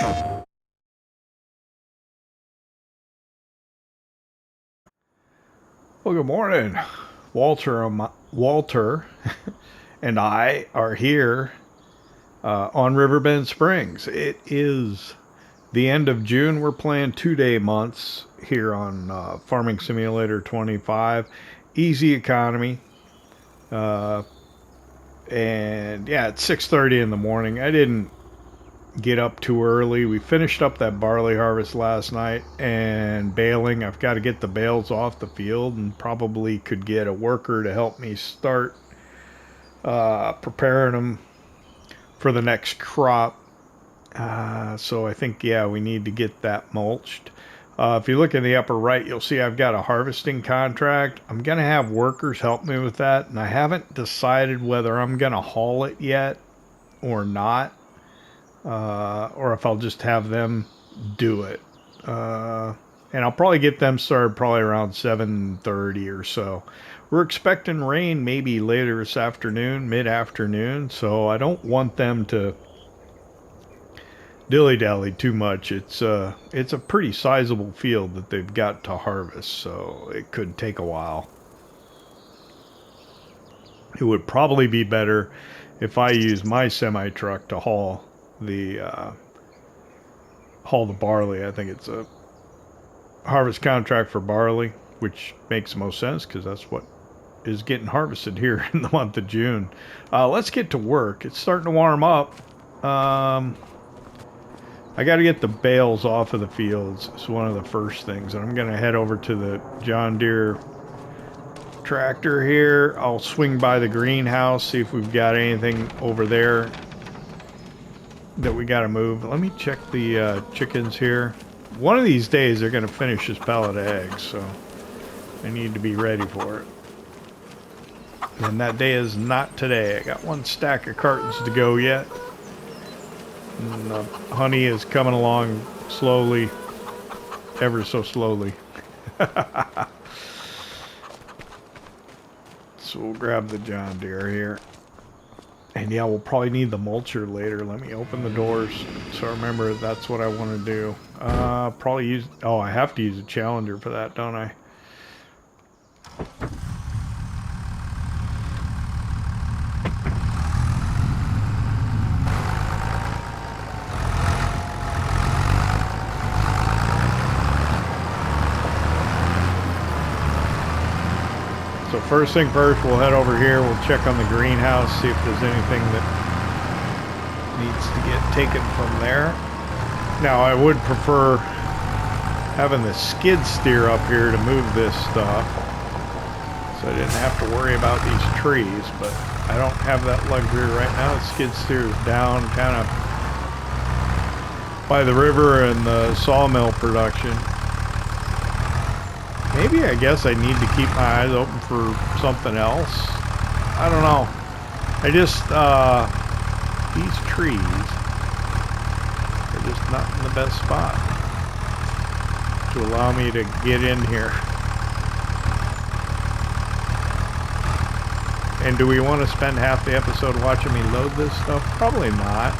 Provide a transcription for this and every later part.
Well, good morning. Walter and I are here on Riverbend Springs. It is the end of June. We're playing 2-day months here on Farming Simulator 25. Easy economy. And yeah, it's 6:30 in the morning. I didn't get up too early. We finished up that barley harvest last night and baling. I've got to get the bales off the field and probably could get a worker to help me start preparing them for the next crop. So I think, yeah, we need to get that mulched. If you look in the upper right, you'll see I've got a harvesting contract. I'm going to have workers help me with that, and I haven't decided whether I'm going to haul it yet or not. Or if I'll just have them do it. And I'll probably get them started probably around 7:30 or so. We're expecting rain maybe later this afternoon, mid-afternoon, so I don't want them to dilly-dally too much. It's a pretty sizable field that they've got to harvest, so it could take a while. It would probably be better if I use my semi-truck to haul the barley. I think it's a harvest contract for barley, which makes the most sense because that's what is getting harvested here in the month of June. Let's get to work. It's starting to warm up. I got to get the bales off of the fields. It's one of the first things, and I'm going to head over to the John Deere tractor here. I'll swing by the greenhouse, see if we've got anything over there that we got to move. Let me check the chickens here. One of these days they're going to finish this pallet of eggs, so I need to be ready for it. And that day is not today. I got one stack of cartons to go yet. And the honey is coming along slowly, ever so slowly. So we'll grab the John Deere here. And yeah, we'll probably need the mulcher later. Let me open the doors so I remember that's what I want to do. Probably use... Oh, I have to use a Challenger for that, don't I? So first thing first, we'll head over here. We'll check on the greenhouse, see if there's anything that needs to get taken from there. Now, I would prefer having the skid steer up here to move this stuff, so I didn't have to worry about these trees, but I don't have that luxury right now. The skid steer is down kind of by the river and the sawmill production. Maybe I guess I need to keep my eyes open for something else. I don't know. I just, these trees are just not in the best spot to allow me to get in here. And do we want to spend half the episode watching me load this stuff? Probably not.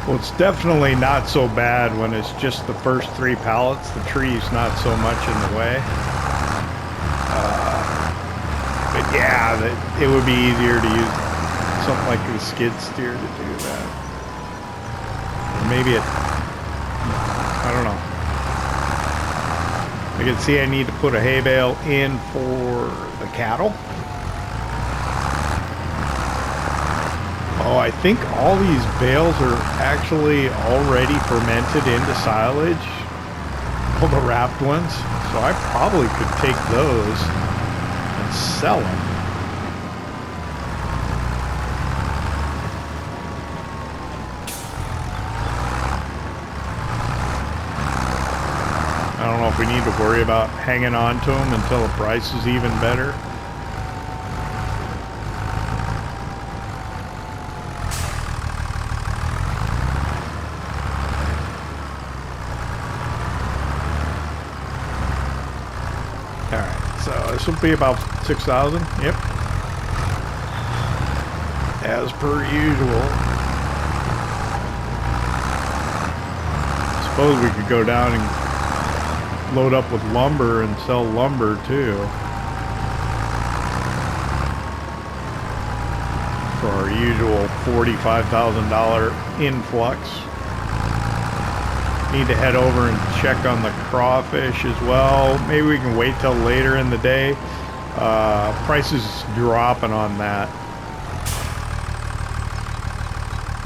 Well, it's definitely not so bad when it's just the first 3 pallets. The tree's not so much in the way. But yeah, it would be easier to use something like the skid steer to do that. Or maybe it, I don't know. I can see I need to put a hay bale in for the cattle. Oh, I think all these bales are actually already fermented into silage. All the wrapped ones. So I probably could take those and sell them. if we need to worry about hanging on to them until the price is even better. Alright, so this will be about 6,000. Yep. As per usual. Suppose we could go down and load up with lumber and sell lumber too. For our usual $45,000 influx. Need to head over and check on the crawfish as well. Maybe we can wait till later in the day. Prices dropping on that.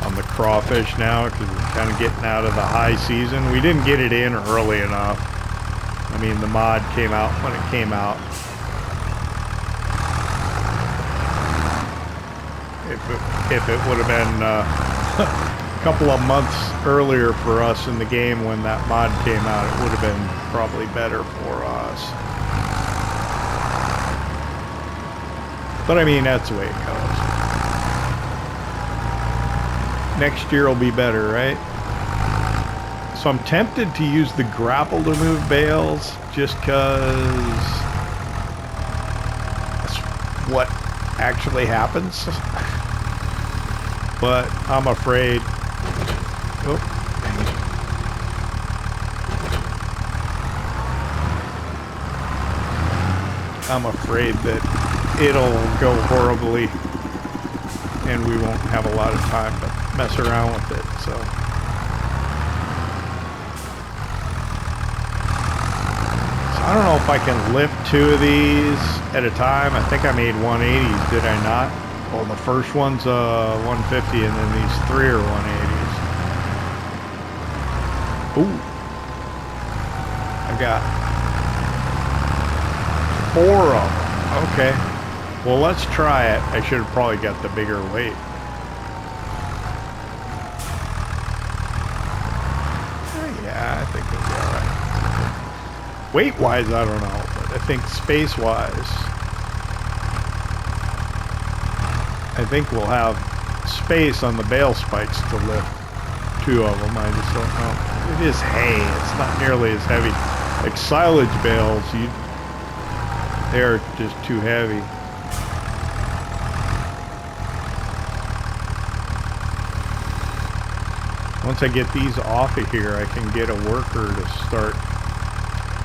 On the crawfish now, because we're kind of getting out of the high season. We didn't get it in early enough. I mean, the mod came out when it came out. If it would have been a couple of months earlier for us in the game when that mod came out, it would have been probably better for us. But I mean, that's the way it goes. Next year will be better, right? So I'm tempted to use the grapple to move bales just because that's what actually happens. But I'm afraid. Oh, dang it. I'm afraid that it'll go horribly and we won't have a lot of time to mess around with it, so. I don't know if I can lift 2 of these at a time. I think I made 180s, did I not? Well, the first one's 150 and then these 3 are 180s. Ooh. I got 4 of them. Okay. Well, let's try it. I should have probably got the bigger weight. Yeah, I think it'll be alright. Weight-wise, I don't know, but I think space-wise, I think we'll have space on the bale spikes to lift 2 of them. I just don't know. It is hay. It's not nearly as heavy. Like silage bales, they're just too heavy. Once I get these off of here, I can get a worker to start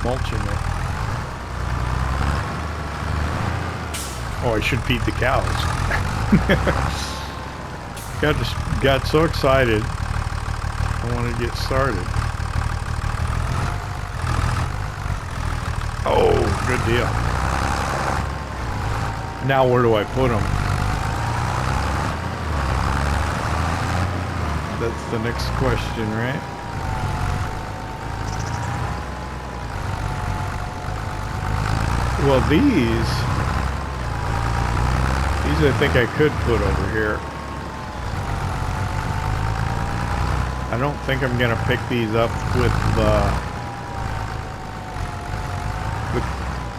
mulching it. Oh, I should feed the cows. got so excited. I want to get started. Oh, good deal. Now where do I put them? That's the next question, right? Well, these I think I could put over here. I don't think I'm gonna pick these up with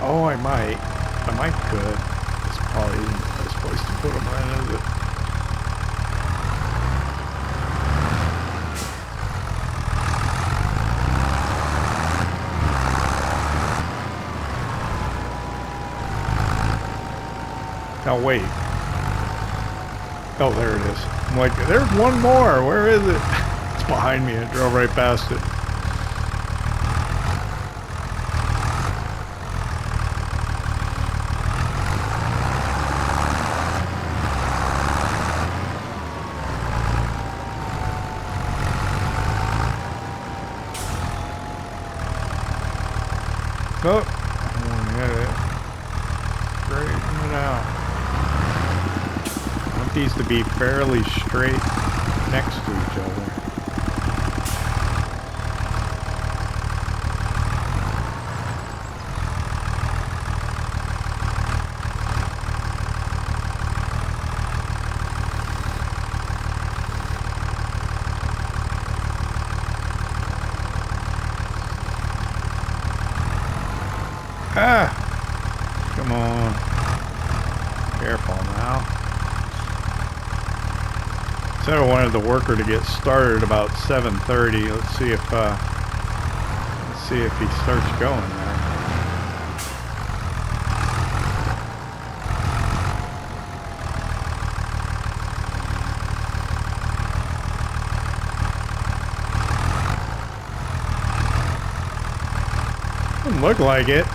oh, I might could. This probably isn't the best place to put them in, is it? Oh, wait. Oh, there it is. I'm like, there's one more. Where is it? It's behind me. I drove right past it. Oh, I want to hit it. Straighten it out. I want these to be fairly straight next to each other. Come on. Careful now. Said I wanted the worker to get started about 7:30. Let's see if he starts going there. Doesn't look like it.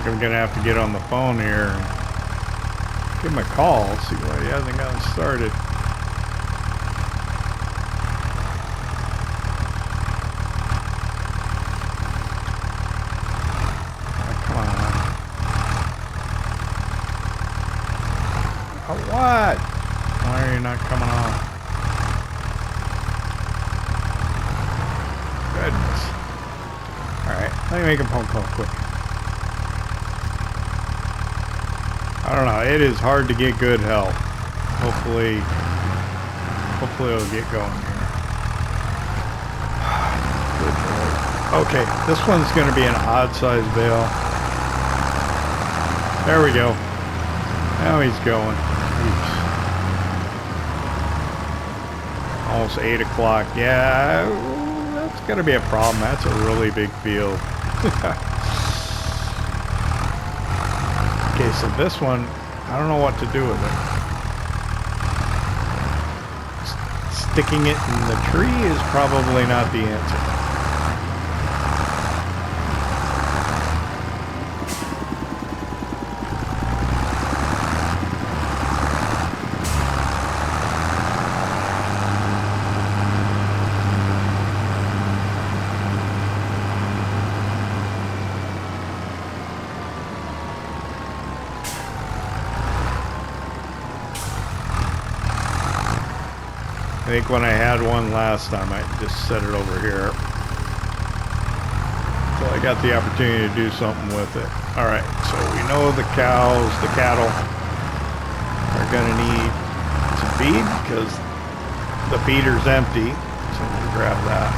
I'm gonna have to get on the phone here and give him a call, see why he hasn't gotten started. Oh, come on. Oh, what? Why are you not coming on? Goodness. Alright, let me make a phone call quick. I don't know, it is hard to get good help. Hopefully it'll get going here. Good Lord. Okay, this one's gonna be an odd size bale. There we go. Now he's going. Jeez. Almost 8 o'clock. Yeah, that's gonna be a problem. That's a really big field. Okay, so this one, I don't know what to do with it. Sticking it in the tree is probably not the answer. I think when I had one last time, I just set it over here. So I got the opportunity to do something with it. Alright, so we know the cows, the cattle, are going to need some feed because the feeder's empty. So we'll grab that.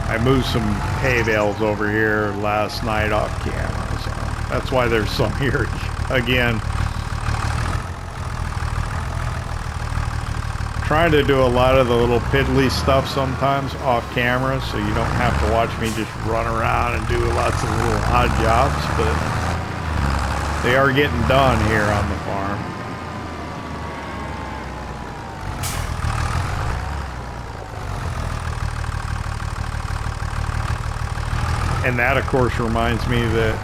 I moved some hay bales over here last night off camera, so that's why there's some here again. Trying to do a lot of the little piddly stuff sometimes off camera, so you don't have to watch me just run around and do lots of little odd jobs, but they are getting done here on the farm. And that, of course, reminds me that...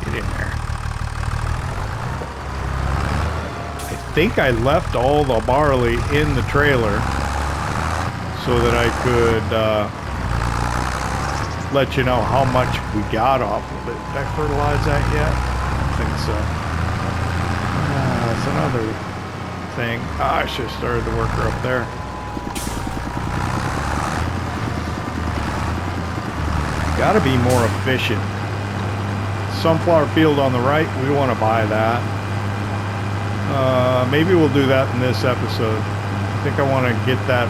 Get in there. I think I left all the barley in the trailer so that I could let you know how much we got off of it. Did I fertilize that yet? I don't think so. That's another thing. I should have started the worker up there. Got to be more efficient. Sunflower field on the right, we want to buy that. Maybe we'll do that in this episode. I think I want to get that,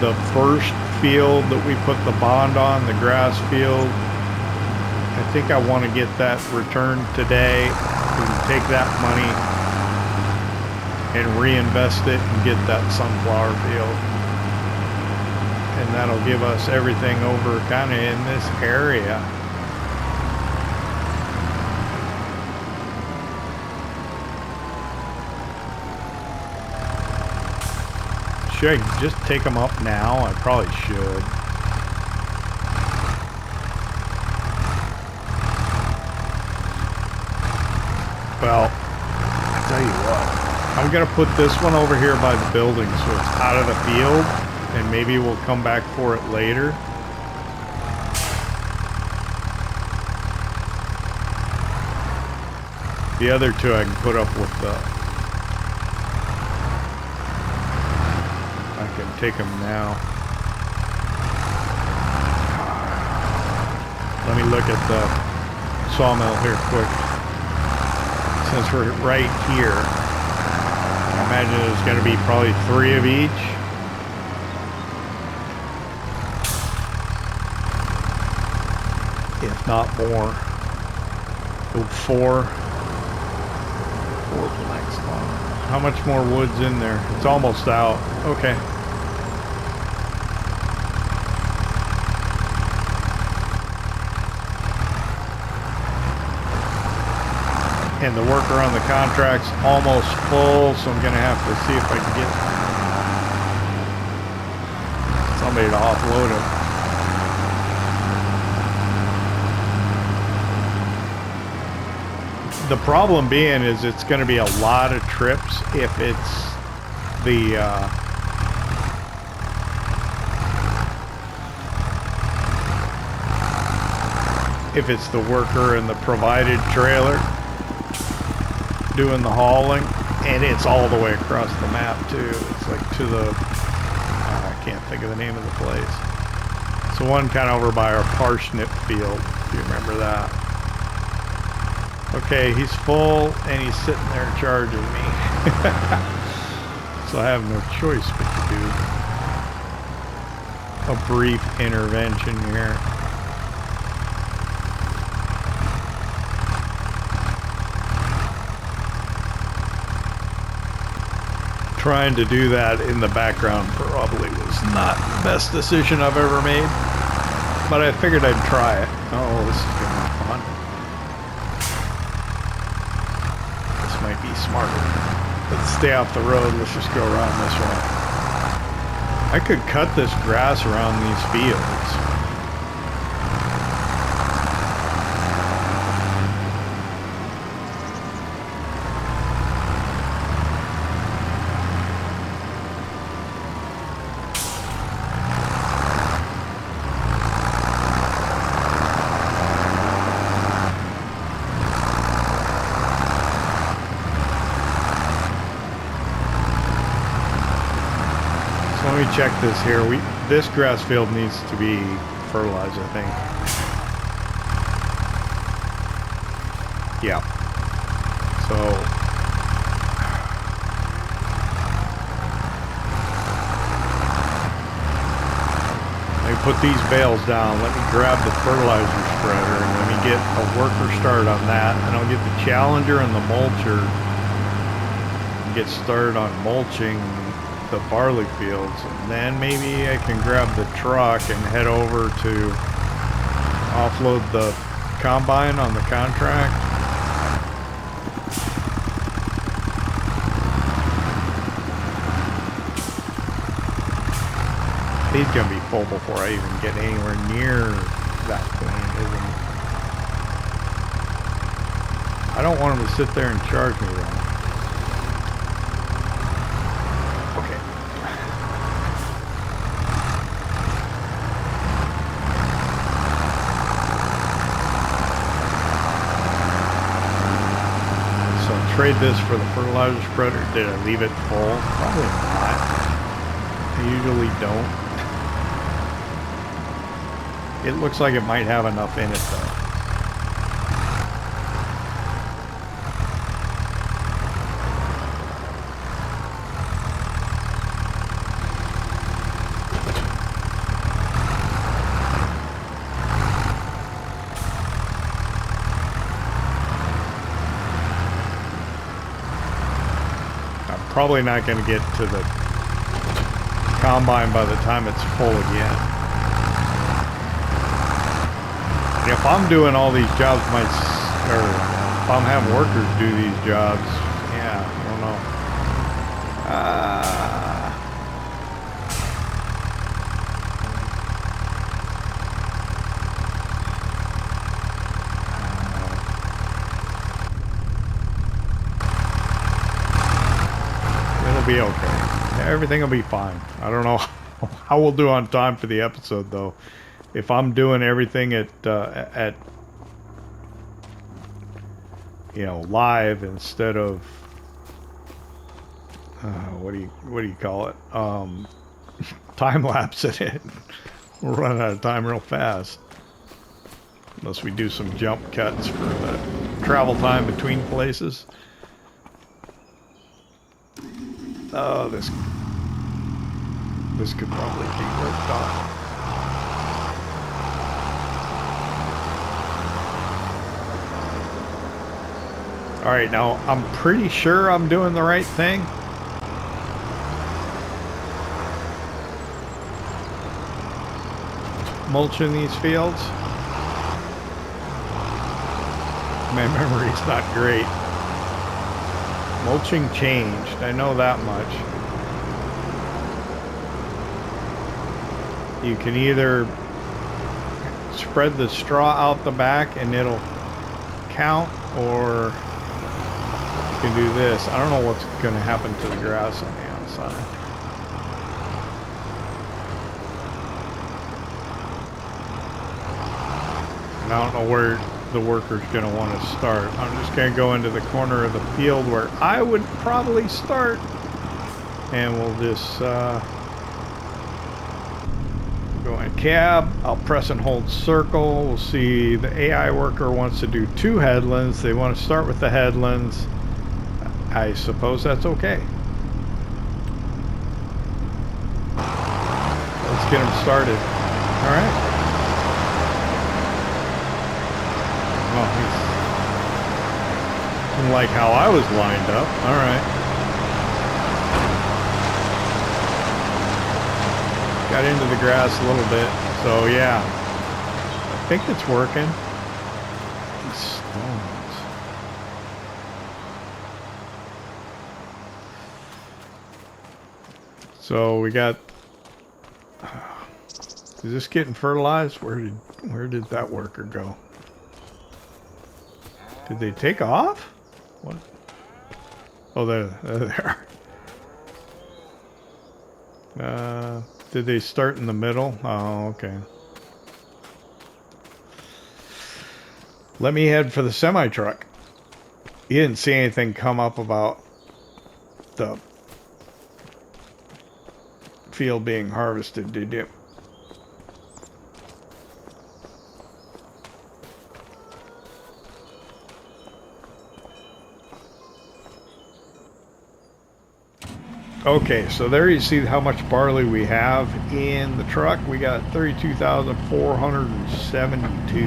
the first field that we put the bond on, the grass field. I think I want to get that returned today and take that money and reinvest it and get that sunflower field. And that'll give us everything over kind of in this area. Should I just take them up now? I probably should. Well, I tell you what, I'm gonna put this one over here by the building so it's out of the field, and maybe we'll come back for it later. The other two I can put up with the... I can take them now. Let me look at the sawmill here quick. Since we're right here, I imagine there's going to be probably 3 of each. If not more. Oh, 4. 4 planks long. How much more wood's in there? It's almost out. Okay. And the worker on the contract's almost full, so I'm gonna have to see if I can get somebody to offload it. The problem being is it's gonna be a lot of trips if it's the worker in the provided trailer doing the hauling, and it's all the way across the map too. It's like to the I can't think of the name of the place. It's the one kind of over by our parsnip field, if you remember that. Okay, he's full and he's sitting there charging me. So I have no choice but to do a brief intervention here. Trying to do that in the background probably was not the best decision I've ever made, but I figured I'd try it. Oh, this is gonna be fun. This might be smarter. Let's stay off the road. Let's just go around this way. I could cut this grass around these fields. Let me check this here. This grass field needs to be fertilized, I think. Yeah. So let me put these bales down. Let me grab the fertilizer spreader and let me get a worker started on that. And I'll get the Challenger and the mulcher and get started on mulching the barley fields, and then maybe I can grab the truck and head over to offload the combine on the contract. He's gonna be full before I even get anywhere near that point, isn't he? I don't want him to sit there and charge me though. Trade this for the fertilizer spreader. Did I leave it full? Probably not. I usually don't. It looks like it might have enough in it though. Probably not going to get to the combine by the time it's full again. And if I'm doing all these jobs or if I'm having workers do these jobs, yeah, I don't know. Be okay. Everything will be fine. I don't know how we'll do on time for the episode though. If I'm doing everything at you know, live instead of what do you call it? Time lapse in it. We'll run out of time real fast. unless we do some jump cuts for the travel time between places. Oh, this could probably be worked on. All right, now I'm pretty sure I'm doing the right thing. Mulching these fields. My memory's not great. Mulching changed, I know that much. You can either spread the straw out the back and it'll count, or you can do this. I don't know what's going to happen to the grass on the outside. And I don't know where the worker's going to want to start. I'm just going to go into the corner of the field where I would probably start, and we'll just go in cab. I'll press and hold circle. We'll see the AI worker wants to do 2 headlands. They want to start with the headlands. I suppose that's okay. Let's get them started. All right. Oh, he didn't like how I was lined up. All right. Got into the grass a little bit. So yeah, I think it's working. These stones. So we got. Is this getting fertilized? Where did that worker go? Did they take off? What? Oh, there they are. Did they start in the middle? Oh, okay. Let me head for the semi-truck. You didn't see anything come up about the field being harvested, did you? Okay, so there you see how much barley we have in the truck. We got 32,472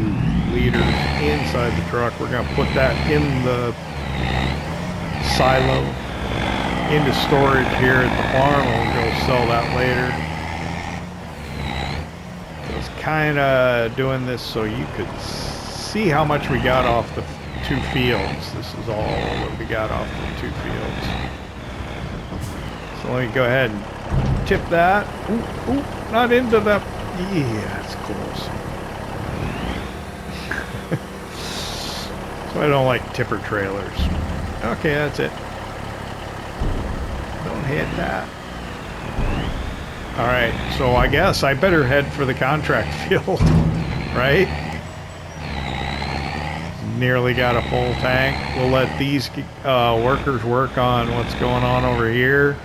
liters inside the truck. We're going to put that in the silo into storage here at the farm. We'll go sell that later. I was kind of doing this so you could see how much we got off the 2 fields. This is all that we got off the 2 fields. So let me go ahead and tip that. Ooh, not into the... Yeah, it's close. So I don't like tipper trailers. Okay, that's it. Don't hit that. Alright, so I guess I better head for the contract field, right? Nearly got a full tank. We'll let these workers work on what's going on over here.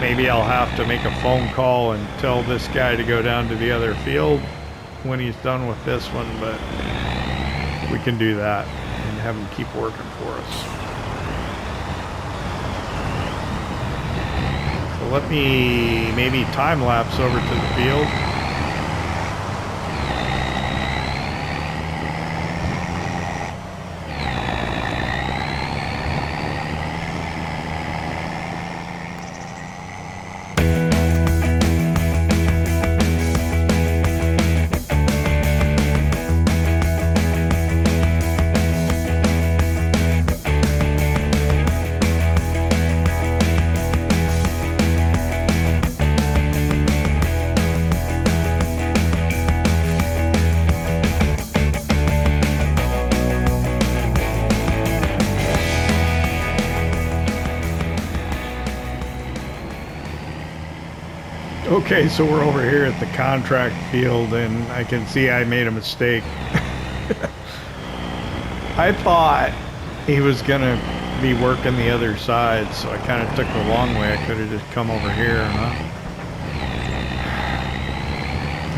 Maybe I'll have to make a phone call and tell this guy to go down to the other field when he's done with this one, but we can do that and have him keep working for us. So let me maybe time lapse over to the field. Okay, so we're over here at the contract field, and I can see I made a mistake. I thought he was gonna be working the other side, so I kind of took the long way. I could have just come over here, huh?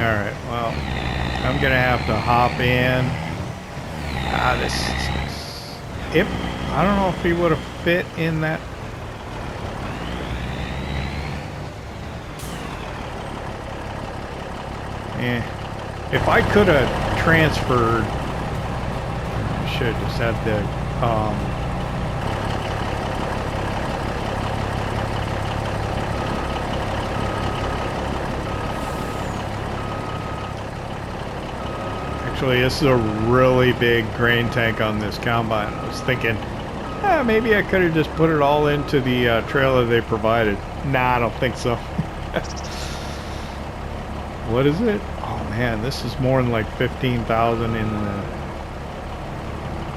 Alright, well, I'm gonna have to hop in. If I don't know if he would have fit in that. If I could have transferred, I should have just had the actually, this is a really big grain tank on this combine. I was thinking, maybe I could have just put it all into the trailer they provided. Nah, I don't think so. What is it? Oh man, this is more than like 15,000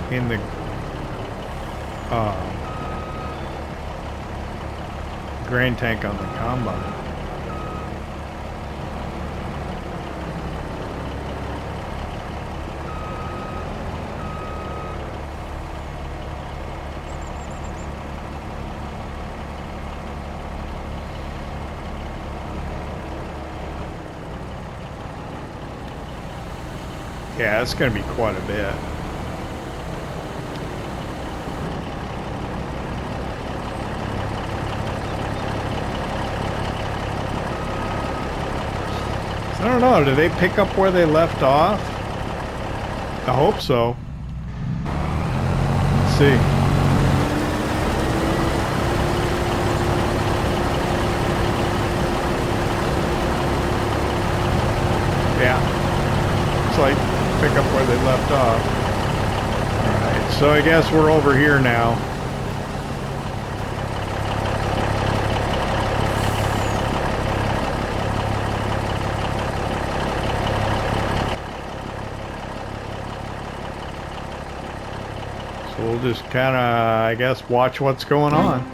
in the grain tank on the combine. Yeah, it's going to be quite a bit. I don't know. Do they pick up where they left off? I hope so. Let's see. Yeah. Looks like pick up where they left off. Alright, so I guess we're over here now. So we'll just kind of, I guess, watch what's going on.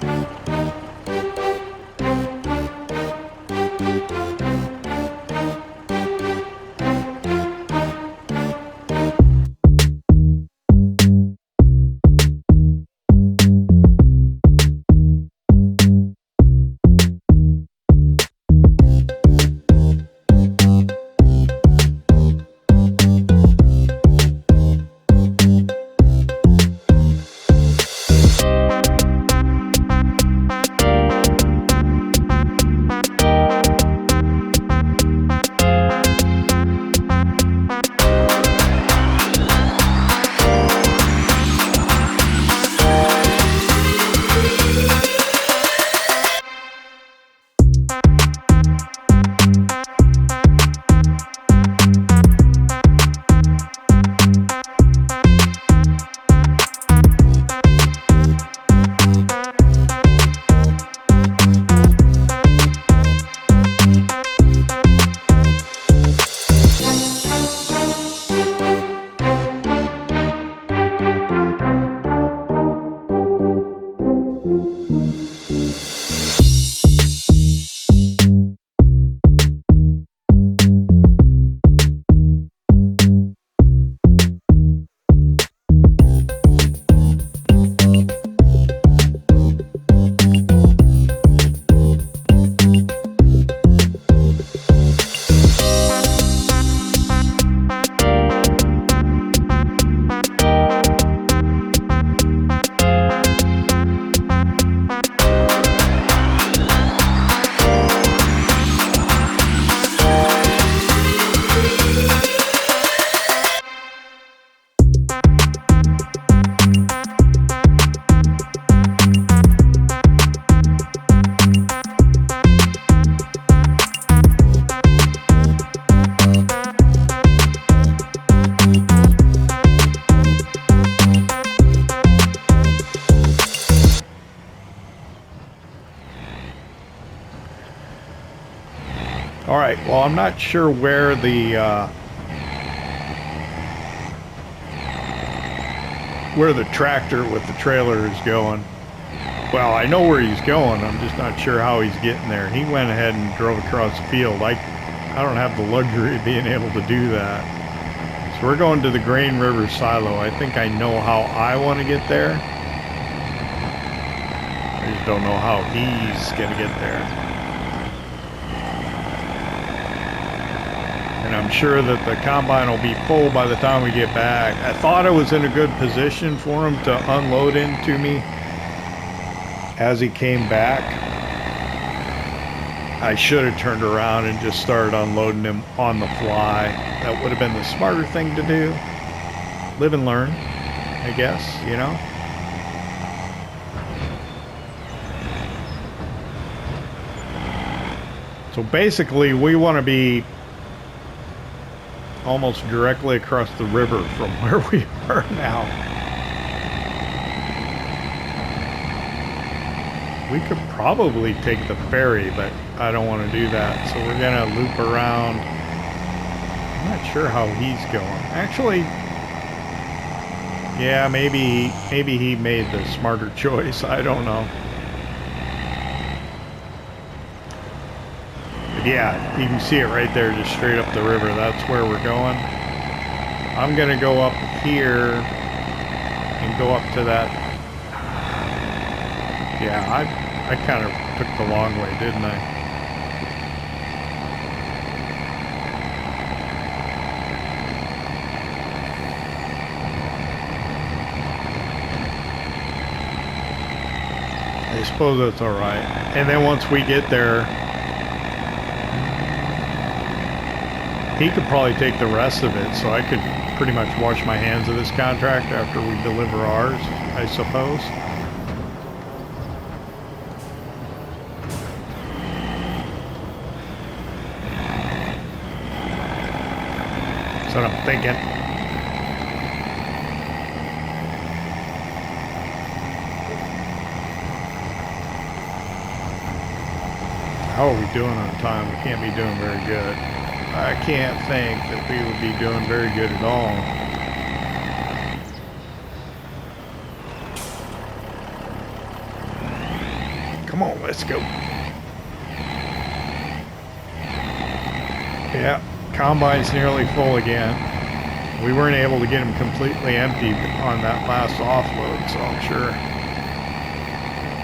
Alright, well, I'm not sure where the tractor with the trailer is going. Well, I know where he's going, I'm just not sure how he's getting there. He went ahead and drove across the field. I don't have the luxury of being able to do that. So we're going to the Grain River silo. I think I know how I want to get there. I just don't know how he's going to get there. And and I'm sure that the combine will be full by the time we get back. I thought I was in a good position for him to unload into me as he came back. I should have turned around and just started unloading him on the fly. That would have been the smarter thing to do. Live and learn, I guess, you know? So basically, we want to be almost directly across the river from where we are now. We could probably take the ferry, but I don't want to do that. So we're going to loop around. I'm not sure how he's going. Actually, yeah, maybe he made the smarter choice. I don't know. Yeah, you can see it right there, just straight up the river. That's where we're going. I'm gonna go up here and go up to that. Yeah, I kind of took the long way, didn't I? I suppose that's all right. And then once we get there, he could probably take the rest of it, so I could pretty much wash my hands of this contract after we deliver ours, I suppose. That's what I'm thinking. How are we doing on time? We can't be doing very good. I can't think that we would be doing very good at all. Come on, let's go. Yeah, combine's nearly full again. We weren't able to get him completely empty on that last offload, so I'm sure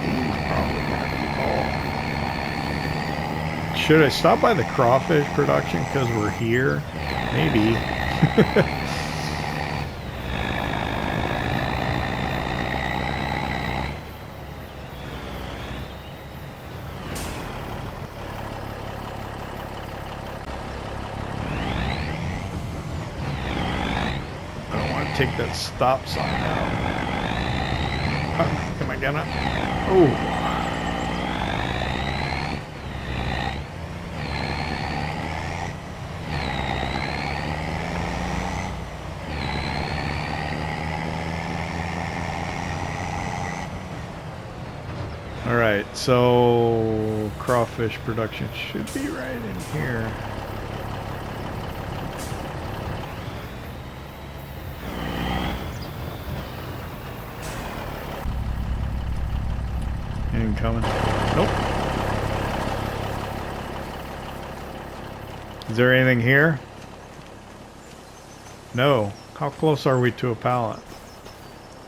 he's probably going to be full. Should I stop by the crawfish production because we're here? Maybe. I don't want to take that stop sign out. Am I gonna? Oh. Alright, so crawfish production should be right in here. Anything coming? Nope. Is there anything here? No. How close are we to a pallet?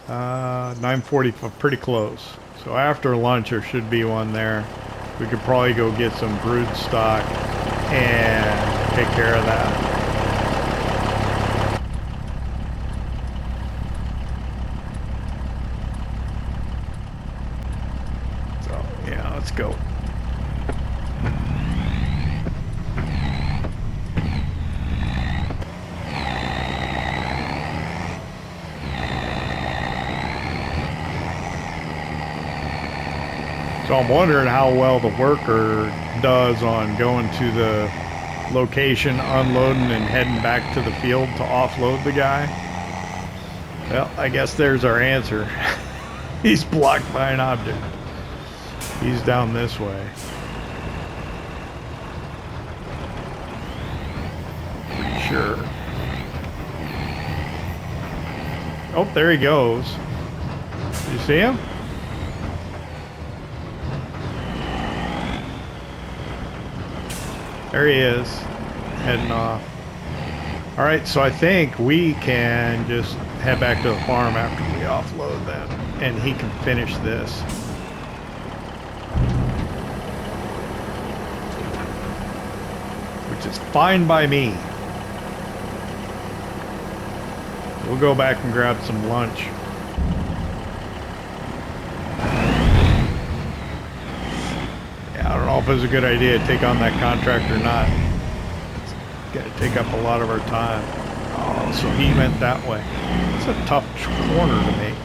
940, pretty close. So after lunch there should be one there. We could probably go get some brood stock and take care of that. So yeah, let's go. So I'm wondering how well the worker does on going to the location, unloading, and heading back to the field to offload the guy. Well, I guess there's our answer. He's blocked by an object. He's down this way. Pretty sure. Oh, there he goes. You see him? There he is, heading off. All right, so I think we can just head back to the farm after we offload that, and he can finish this. Which is fine by me. we'll go back and grab some lunch. Yeah, I don't know if it was a good idea to take on that contract or not. It's got to take up a lot of our time. Oh, so he went that way. It's a tough corner to make.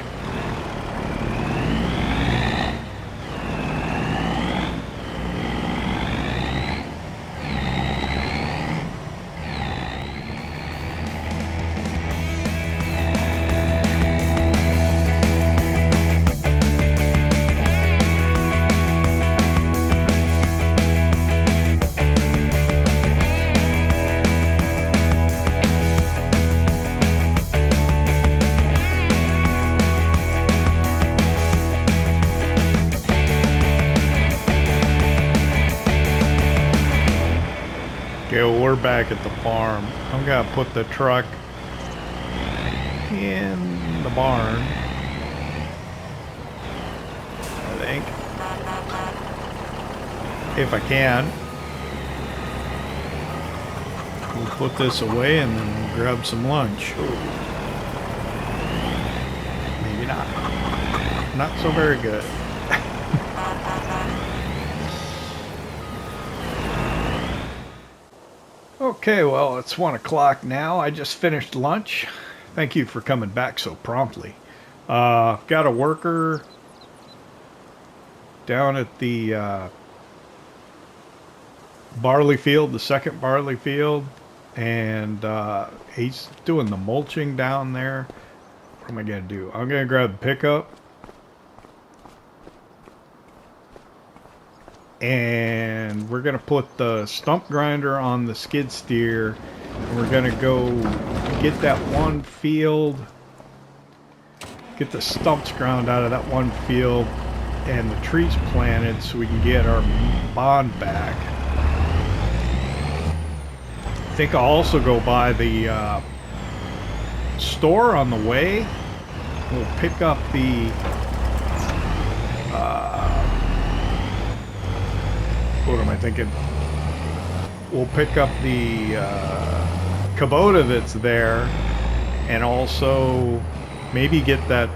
Okay, well, we're back at the farm. I'm gonna put the truck in the barn, I think, if I can. We'll put this away and then we'll grab some lunch. Maybe not. Not so very good. Okay, well, it's 1 o'clock now. I just finished lunch. Thank you for coming back so promptly. Got a worker down at the barley field, the second barley field, and he's doing the mulching down there. What am I going to do? I'm going to grab the pickup. And we're going to put the stump grinder on the skid steer. And we're going to go get that one field, get the stumps ground out of that one field and the trees planted so we can get our bond back. I think I'll also go by the store on the way. We'll pick up the what am I thinking? We'll pick up the Kubota that's there, and also maybe get that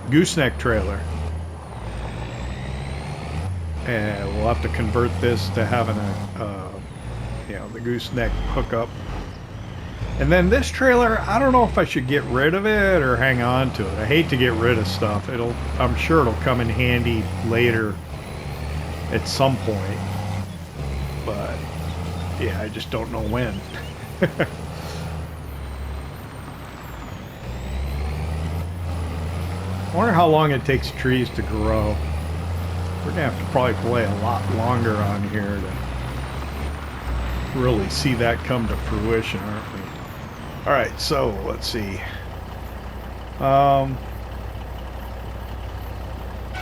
gooseneck trailer. And we'll have to convert this to having a, you know, the gooseneck hookup. And then this trailer, I don't know if I should get rid of it or hang on to it. I hate to get rid of stuff. I'm sure it'll come in handy later at some point, but yeah, I just don't know when. I wonder how long it takes trees to grow. We're gonna have to probably play a lot longer on here to really see that come to fruition, aren't we? All right, so let's see.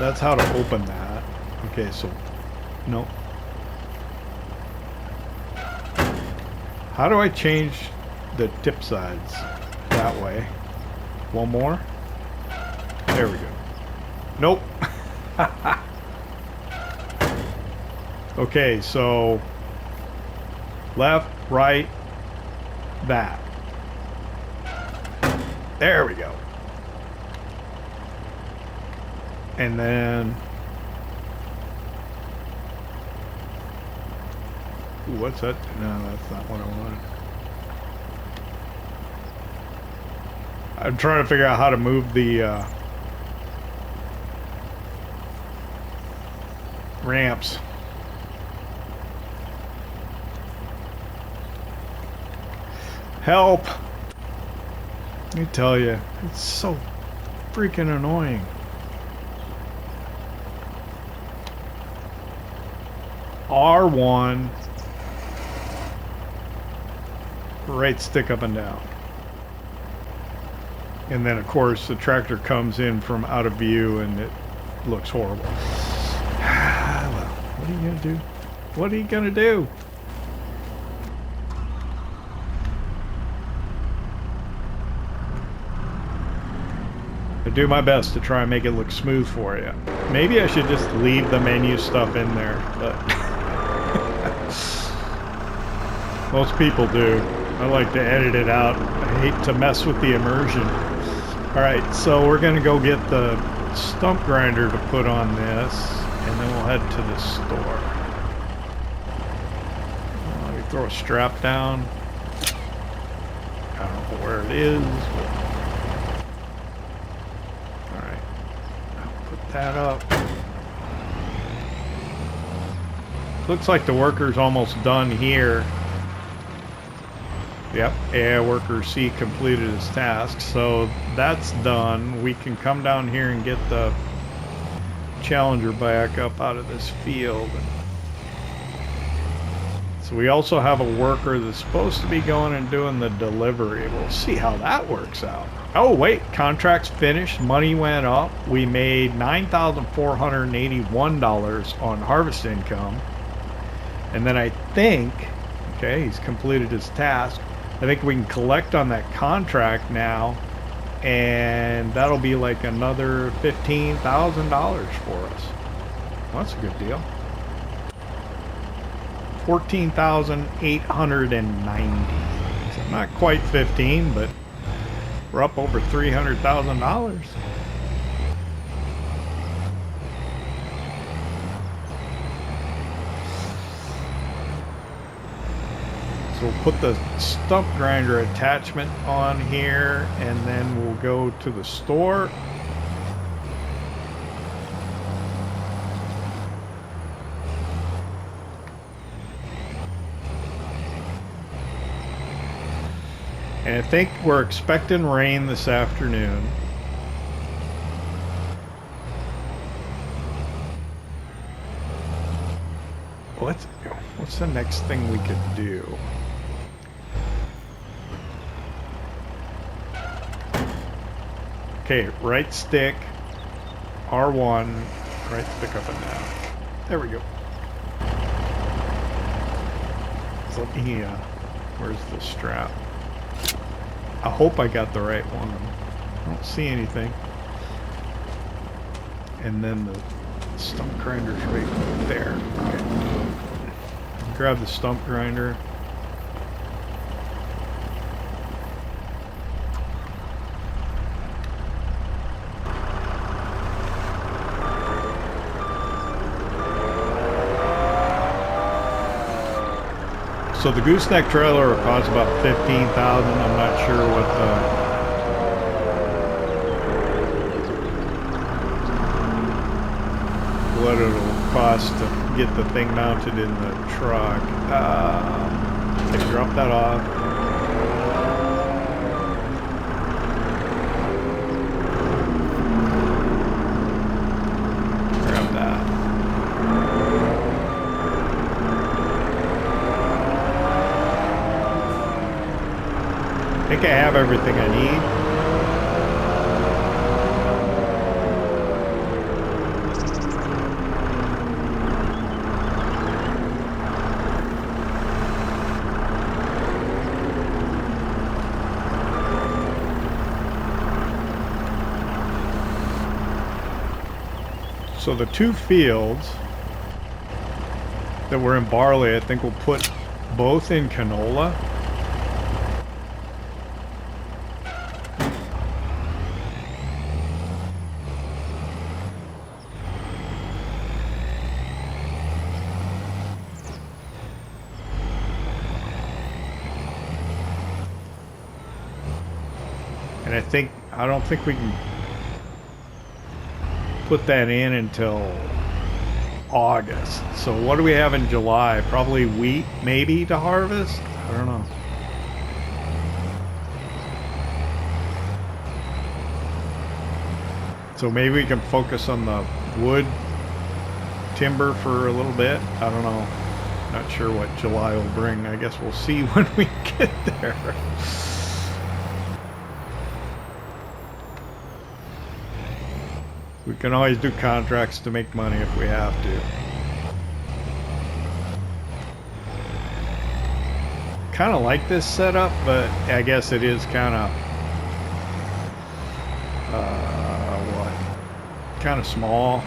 That's how to open that. Okay, so no. How do I change the tip sides? That way. One more. There we go. Nope. Okay, so left, right, that. There we go. And then ooh, what's that? No, that's not what I wanted. I'm trying to figure out how to move the ramps. Help! Let me tell you, it's so freaking annoying. R1, right stick up and down. And then of course the tractor comes in from out of view and it looks horrible. Well, what are you gonna do? What are you gonna do? I do my best to try and make it look smooth for you. Maybe I should just leave the menu stuff in there, but most people do. I like to edit it out. I hate to mess with the immersion. Alright, so we're going to go get the stump grinder to put on this, and then we'll head to the store. Let me throw a strap down. I don't know where it is. Alright, I'll put that up. Looks like the worker's almost done here. Yep, yeah, worker C completed his task, so that's done. We can come down here and get the Challenger back up out of this field. So we also have a worker that's supposed to be going and doing the delivery. We'll see how that works out. Oh wait, contract's finished, money went up. We made $9,481 on harvest income. And then I think, okay, he's completed his task. I think we can collect on that contract now, and that'll be like another $15,000 for us. Well, that's a good deal. 14,890. So not quite 15, but we're up over $300,000. So we'll put the stump grinder attachment on here, and then we'll go to the store. And I think we're expecting rain this afternoon. What's the next thing we could do? Okay, right stick, R1, right stick up and down. There we go. So let me, where's the strap? I hope I got the right one. I don't see anything. And then the stump grinder's right there. Okay. Grab the stump grinder. So the gooseneck trailer will cost about $15,000. I'm not sure what it'll cost to get the thing mounted in the truck. Okay, drop that off. Grab that. I think I have everything I need. So the two fields that were in barley, I think we'll put both in canola. And I don't think we can put that in until August. So what do we have in July? Probably wheat, maybe, to harvest? I don't know. So maybe we can focus on the wood timber for a little bit. I don't know. Not sure what July will bring. I guess we'll see when we get there. We can always do contracts to make money if we have to. Kind of like this setup, but I guess it is kind of kind of small.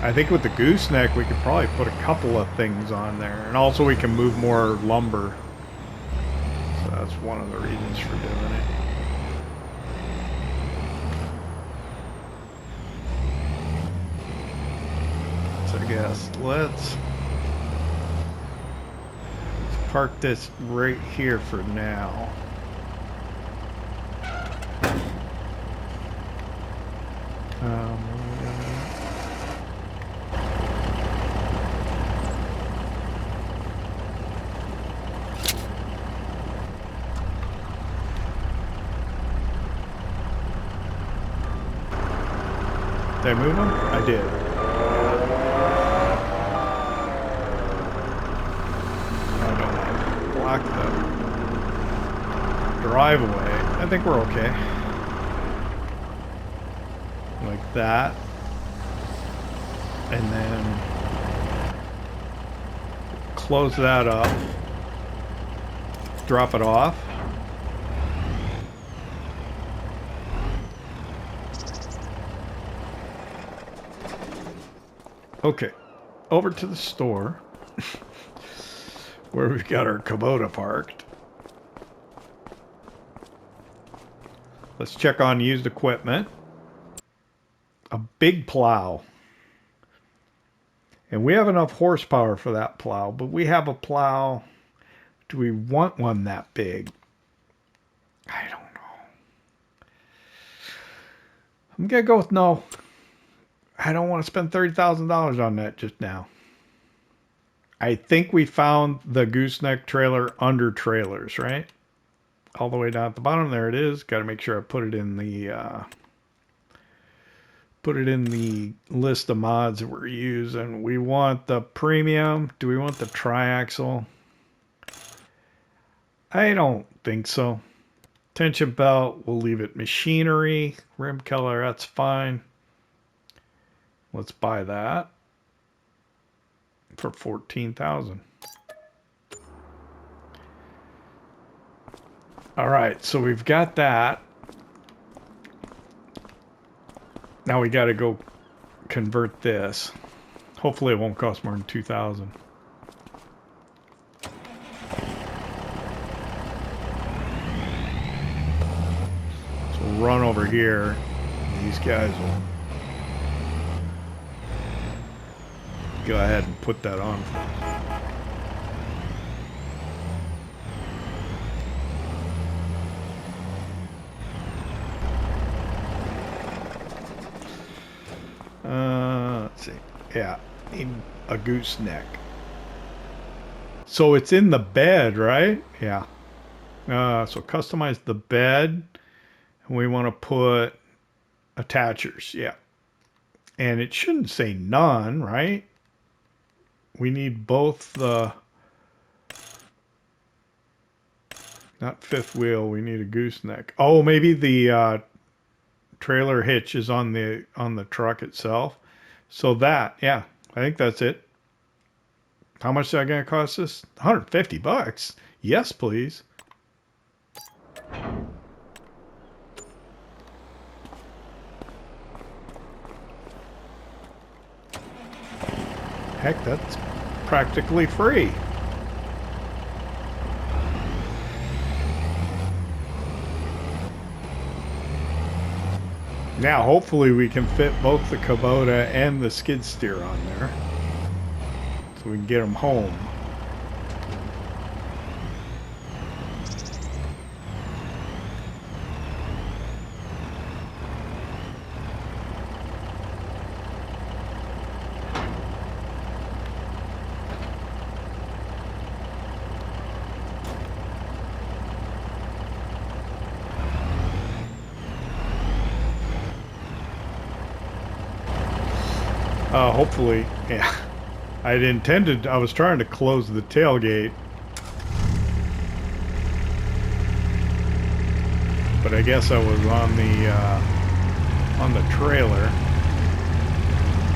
I think with the gooseneck we could probably put a couple of things on there, and also we can move more lumber. So that's That's one of the reasons for doing it. So I guess let's park this right here for now. Did I move them? I did. I don't want to block the driveway. I think we're okay. Like that. And then close that up. Drop it off. Okay, over to the store where we've got our Kubota parked. Let's check on used equipment. A big plow. And we have enough horsepower for that plow, but we have a plow. Do we want one that big? I don't know. I'm going to go with no. I don't want to spend $30,000 on that just now. I think we found the gooseneck trailer under trailers, right? All the way down at the bottom. There it is. Got to make sure I put it in the list of mods that we're using. We want the premium. Do we want the triaxle? I don't think so. Tension belt, we'll leave it machinery. Rim color, that's fine. Let's buy that for $14,000. All right, so we've got that. Now we got to go convert this. Hopefully it won't cost more than $2,000. So we'll run over here. These guys will go ahead and put that on. Let's see. Yeah, need a gooseneck. So it's in the bed, right? Yeah. So customize the bed. And we want to put attachers. Yeah. And it shouldn't say none, right? We need both the, not fifth wheel, we need a gooseneck. Oh, maybe the trailer hitch is on the truck itself. So that, yeah, I think that's it. How much is that going to cost us? $150. Yes, please. Heck, that's practically free. Now, hopefully we can fit both the Kubota and the skid steer on there, so we can get them home. Hopefully, yeah. I was trying to close the tailgate, but I guess I was on the trailer.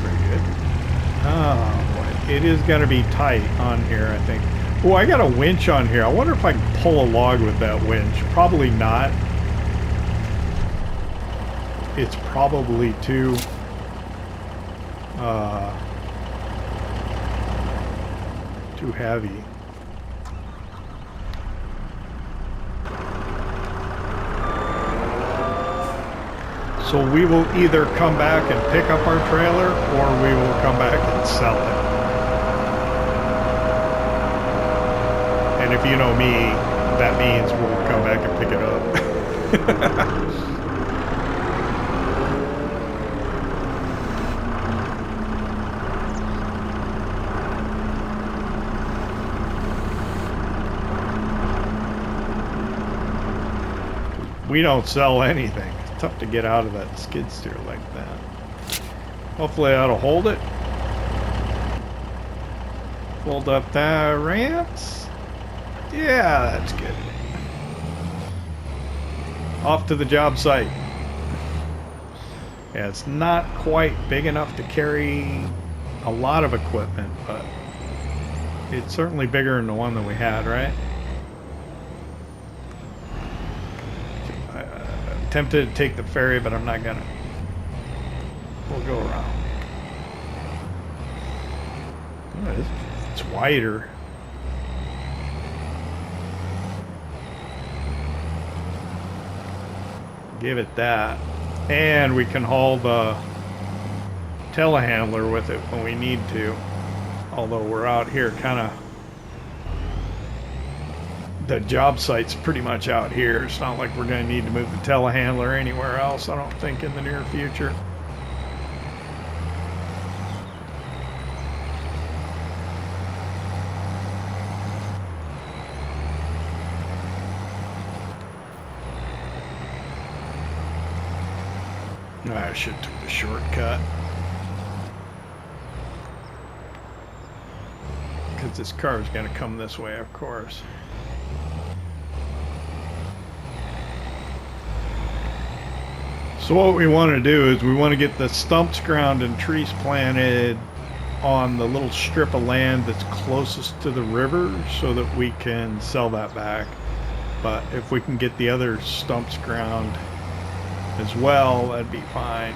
Very good. Oh boy, it is gonna be tight on here, I think. Oh, I got a winch on here. I wonder if I can pull a log with that winch. Probably not. It's probably too heavy. So we will either come back and pick up our trailer, or we will come back and sell it. And if you know me, that means we'll come back and pick it up. We don't sell anything. It's tough to get out of that skid steer like that. Hopefully that'll hold it. Fold up the ramps. Yeah, that's good. Off to the job site. Yeah, it's not quite big enough to carry a lot of equipment, but it's certainly bigger than the one that we had, right? I'm tempted to take the ferry, but I'm not gonna. We'll go around. Oh, it's wider. Give it that. And we can haul the telehandler with it when we need to. Although we're out here kind of... The job site's pretty much out here. It's not like we're going to need to move the telehandler anywhere else, I don't think, in the near future. I should have took the shortcut. Because this car is going to come this way, of course. So what we want to do is we want to get the stumps ground and trees planted on the little strip of land that's closest to the river so that we can sell that back. But if we can get the other stumps ground as well, that'd be fine.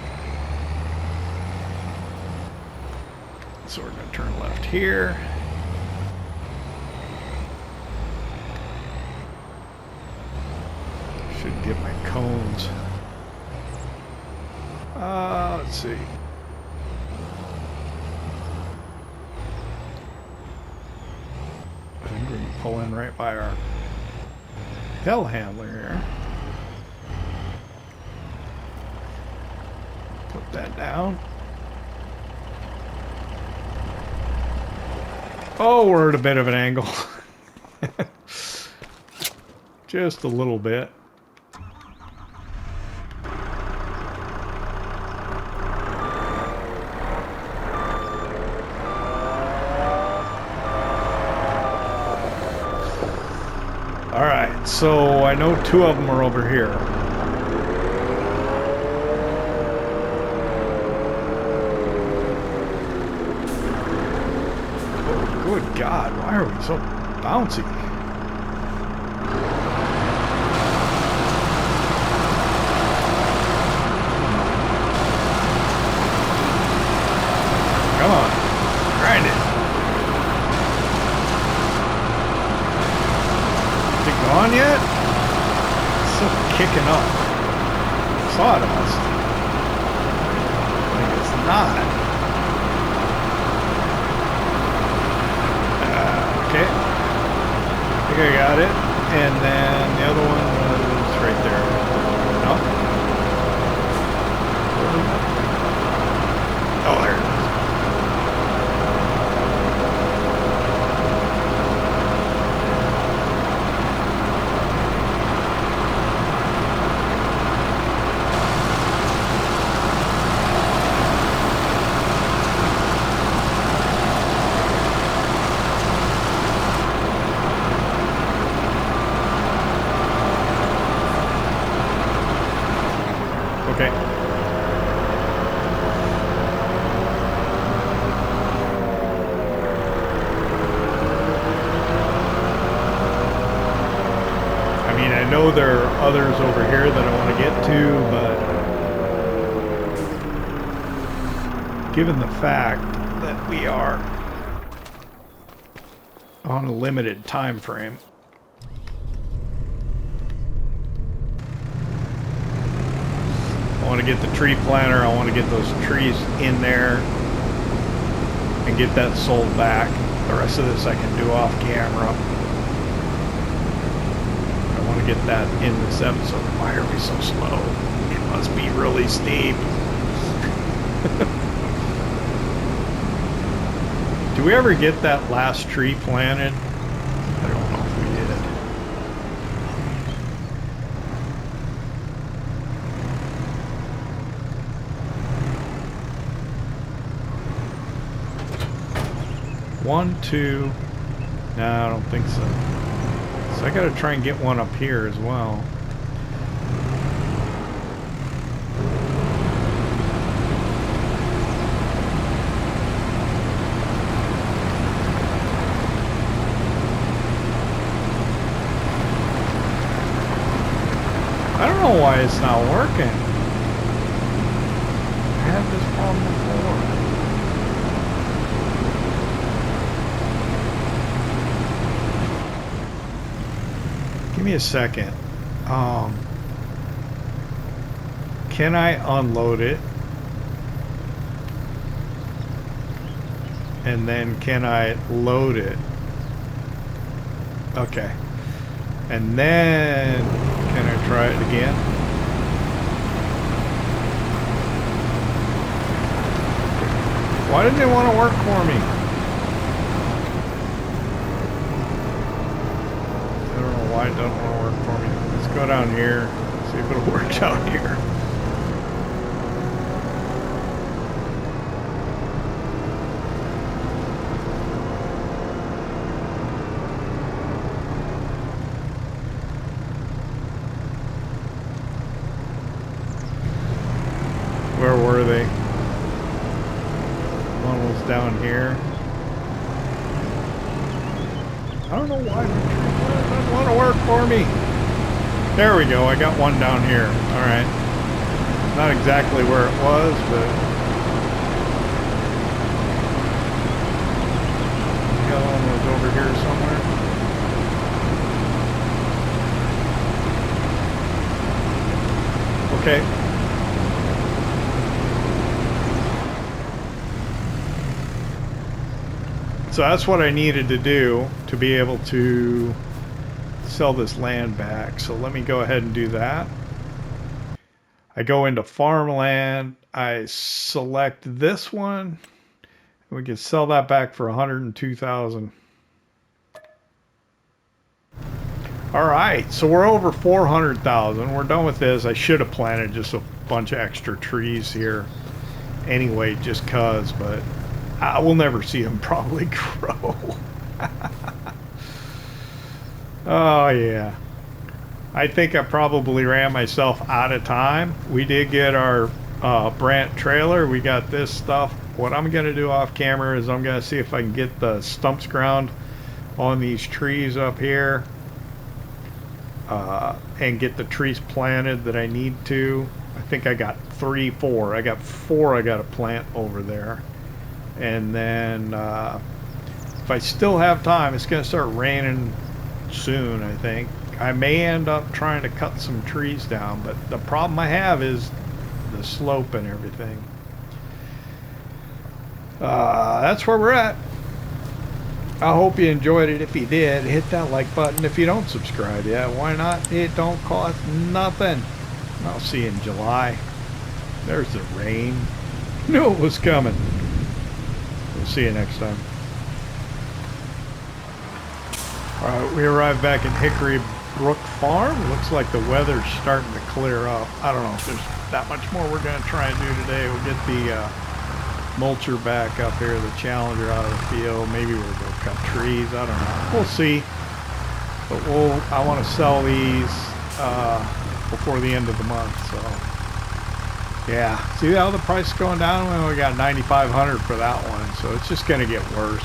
So we're going to turn left here. Should get my cones. Let's see. I think we're going to pull in right by our telehandler here. Put that down. Oh, we're at a bit of an angle. Just a little bit. All right, so I know two of them are over here. Good God, why are we so bouncy? Come on, grind it. Is it gone yet? It's still kicking up. Sawdust. I think it's not. Okay, I think I got it, and then the other one was right there. No? Oh, there it is. Okay. I mean, I know there are others over here that I want to get to, but given the fact that we are on a limited time frame, I want want to get the tree planter. I want to get those trees in there and get that sold back. The rest of this I can do off camera. I want to get that in this episode. Why are we so slow? It must be really steep. Do we ever get that last tree planted? I don't know if we did. One, two. No, I don't think so. So I gotta try and get one up here as well. I don't know why it's not working. I had this problem before. Give me a second. Can I unload it? And then can I load it? Okay. And then can I try it again? Why didn't it want to work for me? I don't know why it doesn't want to work for me. Let's go down here, see if it'll work out here. Where were they? One was down here. I don't know why the tree plant doesn't want to work for me. There we go. I got one down here. All right. Not exactly where it was, but the other one was over here somewhere. Okay. So that's what I needed to do to be able to sell this land back. So let me go ahead and do that. I go into farmland. I select this one. We can sell that back for $102,000. All right, so we're over $400,000. We're done with this. I should have planted just a bunch of extra trees here anyway, just cause, but I will never see them probably grow. Oh yeah. I think I probably ran myself out of time. We did get our Brandt trailer. We got this stuff. What I'm going to do off camera is I'm going to see if I can get the stumps ground on these trees up here and get the trees planted that I need to. I think I got 3, 4. I got 4 I got to plant over there. And then if I still have time, it's going to start raining soon, I think. I may end up trying to cut some trees down, but the problem I have is the slope and everything. That's where we're at. I hope you enjoyed it. If you did, hit that like button. If you don't subscribe yet, why not? It don't cost nothing. I'll see you in July. There's the rain. Knew it was coming. We'll see you next time. Alright, we arrived back in Hickory Brook Farm. Looks like the weather's starting to clear up. I don't know if there's that much more we're going to try and do today. We'll get the mulcher back up here, the Challenger out of the field. Maybe we'll go cut trees. I don't know. We'll see. But I want to sell these before the end of the month. So yeah, see how the price is going down? Well, we got $9,500 for that one, so it's just going to get worse.